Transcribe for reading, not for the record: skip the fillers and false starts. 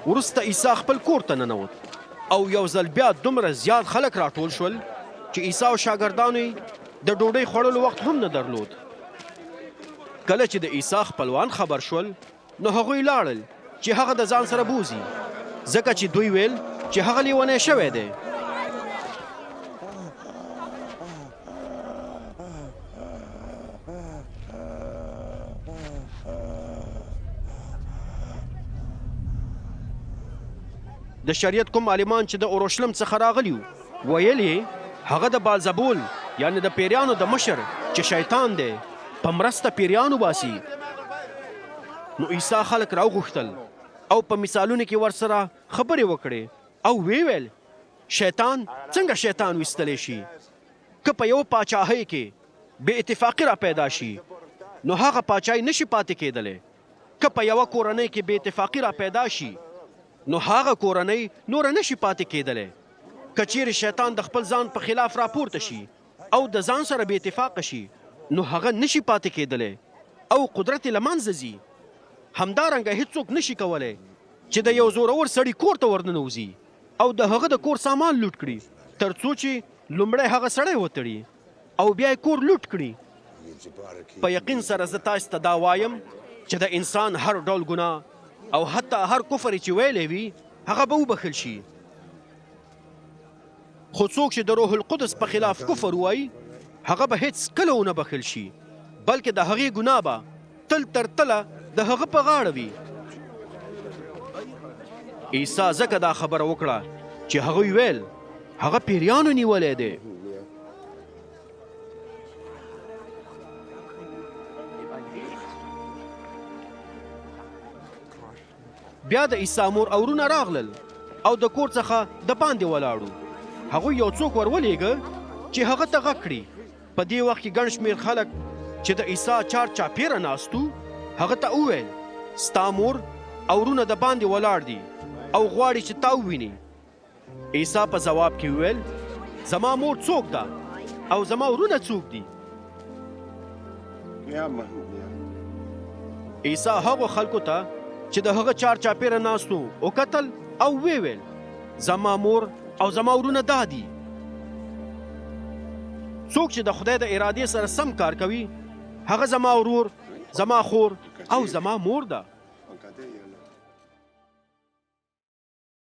وروسته عیسی خپل کور ته ننوت او یو ځل بیا دومره زیات خلک راټول شول چې عیسی او شاګردانو یې د ډوډۍ خوړلو وخت هم نه درلود. کله چې د عیسی خپلوان خبر شول نو هغوی لاړل چې هغه د ځان سره بوزي، ځکه چې دوی ویل چې هغه لیونی شوی دی. د شریعت کوم عالمان چې د اورشلیم څخه راغلي وو ویل یې هغه د بالزبول یعنې د پیریانو د مشر چې شیطان دی په مرسته پیریان وباسي. نو عیسی خلک راوغوښتل او په مثالونو کې ورسره خبرې وکړې او ویل شیطان څنګه شیطان ویستلی شي؟ که په یو پاچاهۍ کې بې اتفاقي را پیدا شي نو هغه پاچاهۍ نشي پاتې کېدلی. که په یوه کورنۍ کې بې اتفاقي را پیدا شي نو هغه کورنۍ نوره نشي پاتې کېدلی. که چیرې شیطان د خپل ځان په خلاف راپورته شي او د ځان سره بې اتفاقه شي نو هغه نشي پاتې کېدلی او قدرت یې له منځه ځي. همدارنګه هیڅوک نشي کولی چې د یو زورور سړي کور ته ورننوځي او د هغه د کور سامان لوټ کړي تر څو چې لومړی هغه سړی وتړي او بیا یې کور لوټ کړي. په یقین سره زه تاسو ته دا وایم چې د انسان هر ډول ګناه او حتی هر کفر چې ویلی وي هغه به وبخښل شي. خو څوک چې د روح القدس په خلاف کفر وایي هغه به هیڅ کله ونه بخښل شي، بلکې د هغې ګناه به تل تر تله د هغه په غاړه وي. عیسی ځکه دا خبره وکړه چې هغوی ویل هغه پیریانو نیولی دی. بیا د عیسی مور او ورونه راغلل او د کور څخه د باندې ولاړو. هغوی یو څوک ورولېږه چې هغه ته غږ کړي. په دې وخت کې ګڼ شمېر خلک چې د عیسی چار چاپېره ناستو هغه ته وویل ستا مور او ورونه د باندې ولاړ دي او غواړي چې تا وویني. عیسی په ځواب کې وویل زما مور څوک ده او زما ورونه څوک دي؟ عیسی هغو خلکو ته چې د هغه چار چاپېره ناستو وکتل او ویل زما مور او زما ورونه دا دي. څوک چې د خدای د ارادې سره سم کار کوي هغه زما ورور، زما خور او زما مور ده.